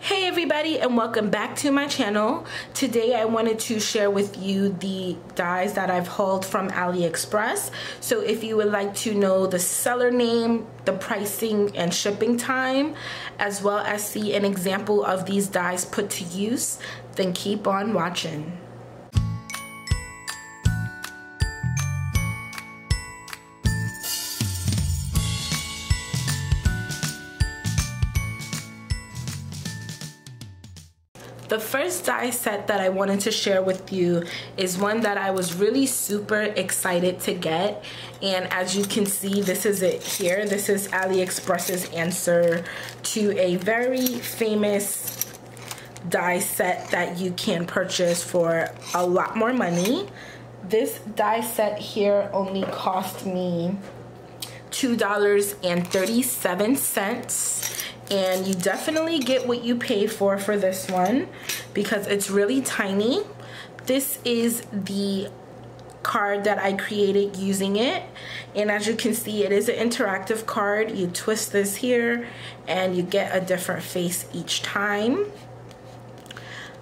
Hey everybody, and welcome back to my channel. Today I wanted to share with you the dies that I've hauled from Aliexpress. So if you would like to know the seller name, the pricing and shipping time, as well as see an example of these dies put to use, then keep on watching. The first die set that I wanted to share with you is one that I was really super excited to get, and as you can see, this is it here. This is AliExpress's answer to a very famous die set that you can purchase for a lot more money. This die set here only cost me $2.37. And you definitely get what you pay for this one because it's really tiny. This is the card that I created using it, and as you can see, it is an interactive card. You twist this here and you get a different face each time.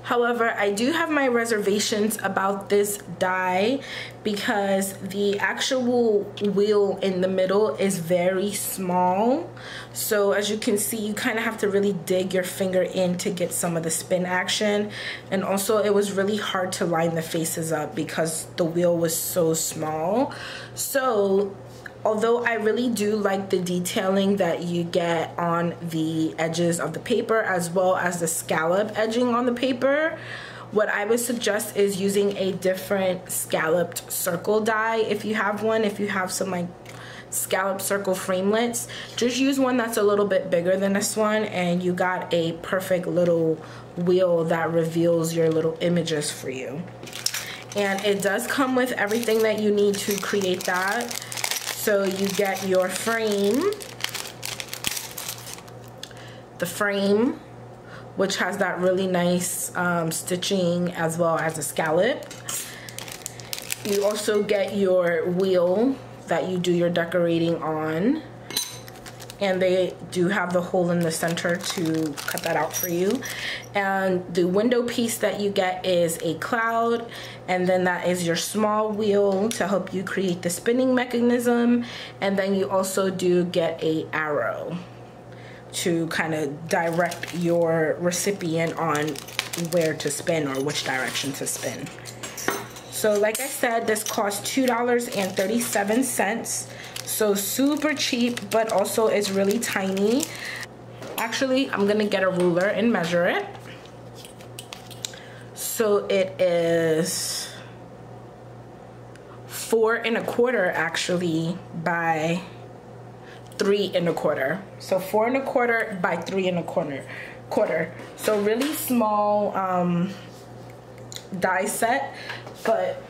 However, I do have my reservations about this die because the actual wheel in the middle is very small. So as you can see, you kind of have to really dig your finger in to get some of the spin action. And also it was really hard to line the faces up because the wheel was so small. So although I really do like the detailing that you get on the edges of the paper as well as the scallop edging on the paper, what I would suggest is using a different scalloped circle die if you have one. If you have some like scallop circle framelits, just use one that's a little bit bigger than this one and you got a perfect little wheel that reveals your little images for you. And it does come with everything that you need to create that. So you get your frame, the frame, which has that really nice stitching as well as a scallop. You also get your wheel that you do your decorating on, and they do have the hole in the center to cut that out for you. And the window piece that you get is a cloud, and then that is your small wheel to help you create the spinning mechanism. And then you also do get a arrow to kind of direct your recipient on where to spin or which direction to spin. So like I said, this cost $2.37. So super cheap, but also it's really tiny. Actually, I'm gonna get a ruler and measure it. So it is 4 1/4 actually by 3 1/4. So 4 1/4 by 3 1/4. So really small die set, but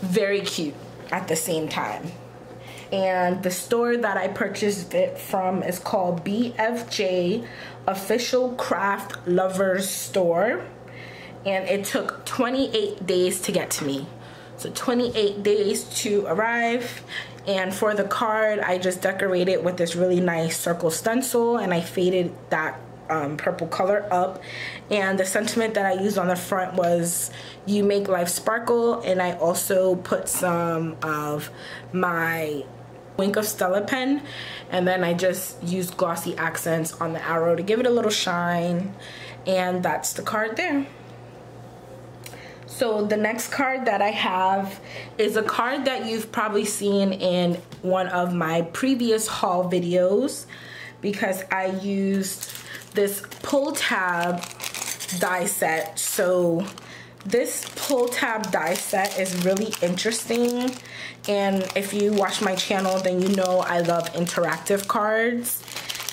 very cute at the same time. And the store that I purchased it from is called BFJ Official Craft Lovers Store, and it took 28 days to get to me. So 28 days to arrive. And for the card, I just decorated with this really nice circle stencil, and I faded that purple color up. And the sentiment that I used on the front was, "You make life sparkle." And I also put some of my Wink of Stella pen, and then I just used glossy accents on the arrow to give it a little shine. And that's the card there. So the next card that I have is a card that you've probably seen in one of my previous haul videos, because I used this pull tab die set. So this pull tab die set is really interesting, and if you watch my channel, then you know I love interactive cards,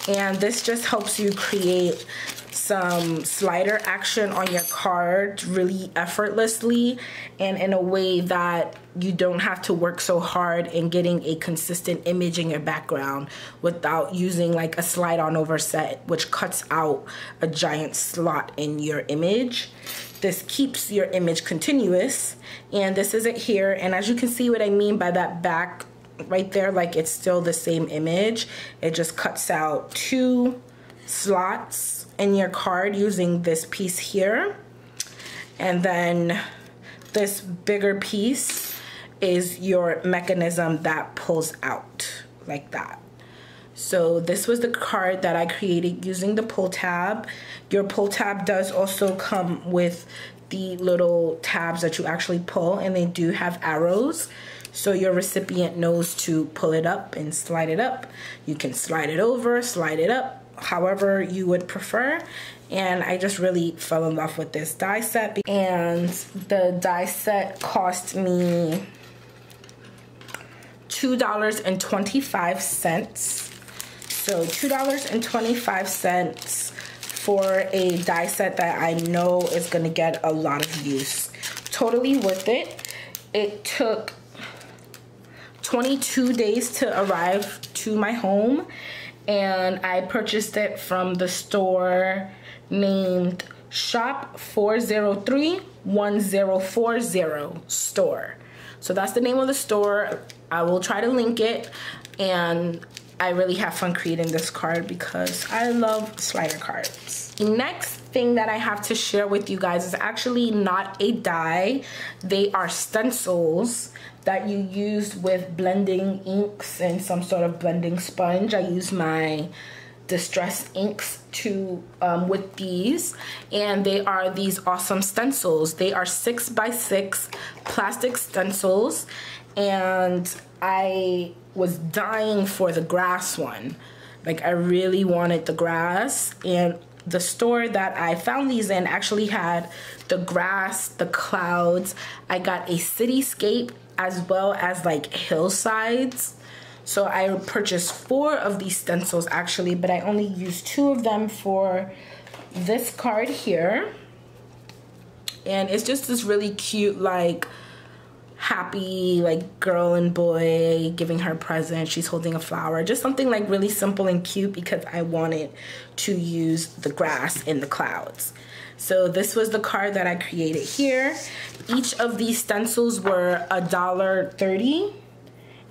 and this just helps you create some slider action on your card really effortlessly and in a way that you don't have to work so hard in getting a consistent image in your background without using like a slide on over set, which cuts out a giant slot in your image. This keeps your image continuous, and this is it here. And as you can see what I mean by that back right there, like it's still the same image. It just cuts out two slots in your card using this piece here, and then this bigger piece is your mechanism that pulls out like that. So this was the card that I created using the pull tab. Your pull tab does also come with the little tabs that you actually pull, and they do have arrows, so your recipient knows to pull it up and slide it up. You can slide it over, slide it up, however you would prefer. And I just really fell in love with this die set, and the die set cost me $2.25. So $2.25 for a die set that I know is gonna get a lot of use. Totally worth it. It took 22 days to arrive to my home, and I purchased it from the store named Shop 4031040 store. So that's the name of the store. I will try to link it, and I really have fun creating this card because I love slider cards. The next thing that I have to share with you guys is actually not a die. They are stencils that you use with blending inks and some sort of blending sponge. I use my Distress inks to with these, and they are these awesome stencils. They are 6x6 plastic stencils, and I was dying for the grass one. Like, I really wanted the grass, and the store that I found these in actually had the grass, the clouds. I got a cityscape as well as like hillsides. So I purchased 4 of these stencils actually, but I only used 2 of them for this card here. And it's just this really cute, like, happy, like, girl and boy giving her present. She's holding a flower. Just something like really simple and cute because I wanted to use the grass in the clouds. So this was the card that I created here. Each of these stencils were $1.30.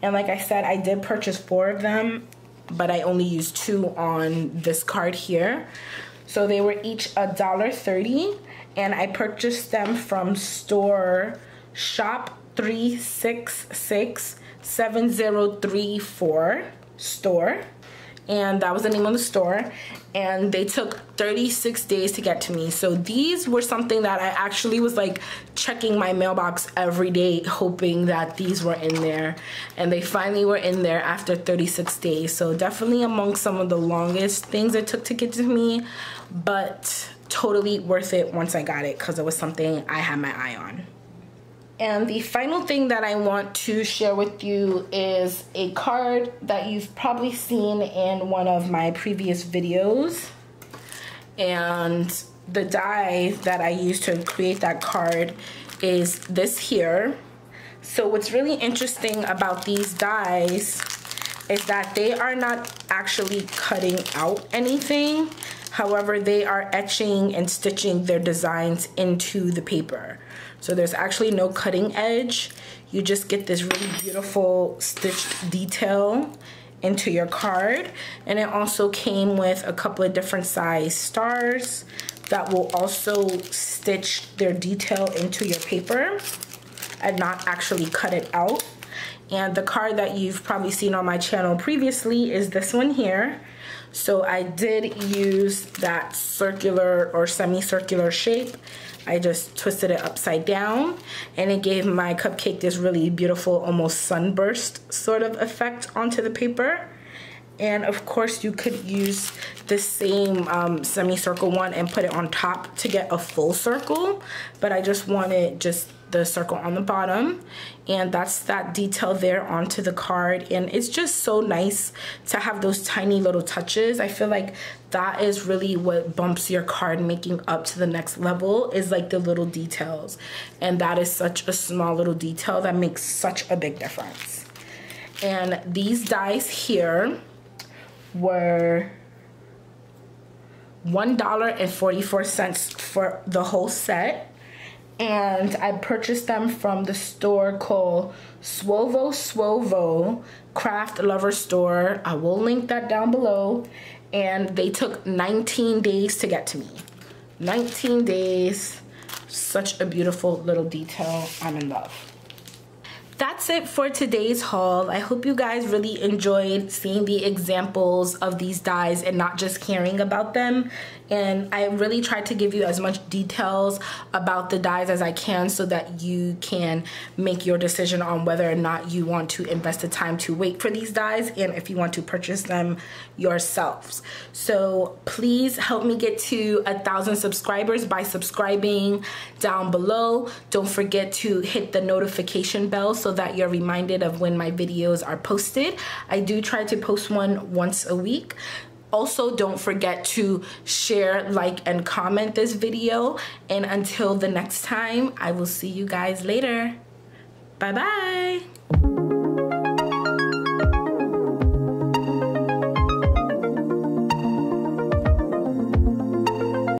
And like I said, I did purchase 4 of them, but I only used 2 on this card here. So they were each $1.30, and I purchased them from store Shop 3667034 store. And that was the name of the store, and they took 36 days to get to me. So these were something that I actually was like checking my mailbox every day, hoping that these were in there, and they finally were in there after 36 days. So definitely among some of the longest things it took to get to me, but totally worth it once I got it because it was something I had my eye on. And the final thing that I want to share with you is a card that you've probably seen in one of my previous videos. And the die that I used to create that card is this here. So what's really interesting about these dies is that they are not actually cutting out anything. However, they are etching and stitching their designs into the paper. So there's actually no cutting edge. You just get this really beautiful stitched detail into your card. And it also came with a couple of different size stars that will also stitch their detail into your paper and not actually cut it out. And the card that you've probably seen on my channel previously is this one here. So I did use that circular or semicircular shape. I just twisted it upside down, and it gave my cupcake this really beautiful, almost sunburst sort of effect onto the paper. And of course you could use the same semicircle one and put it on top to get a full circle, but I just wanted just the circle on the bottom, and that's that detail there onto the card. And it's just so nice to have those tiny little touches. I feel like that is really what bumps your card making up to the next level, is like the little details, and that is such a small little detail that makes such a big difference. And these dies here were $1.44 for the whole set, and I purchased them from the store called Swovo Craft Lover Store. I will link that down below. and they took 19 days to get to me. 19 days. Such a beautiful little detail. I'm in love. That's it for today's haul. I hope you guys really enjoyed seeing the examples of these dies and not just caring about them. And I really tried to give you as much details about the dies as I can so that you can make your decision on whether or not you want to invest the time to wait for these dies and if you want to purchase them yourselves. So please help me get to 1,000 subscribers by subscribing down below. Don't forget to hit the notification bell so that you're reminded of when my videos are posted. I do try to post one once a week. Also, don't forget to share, like, and comment this video. And until the next time, I will see you guys later. Bye-bye.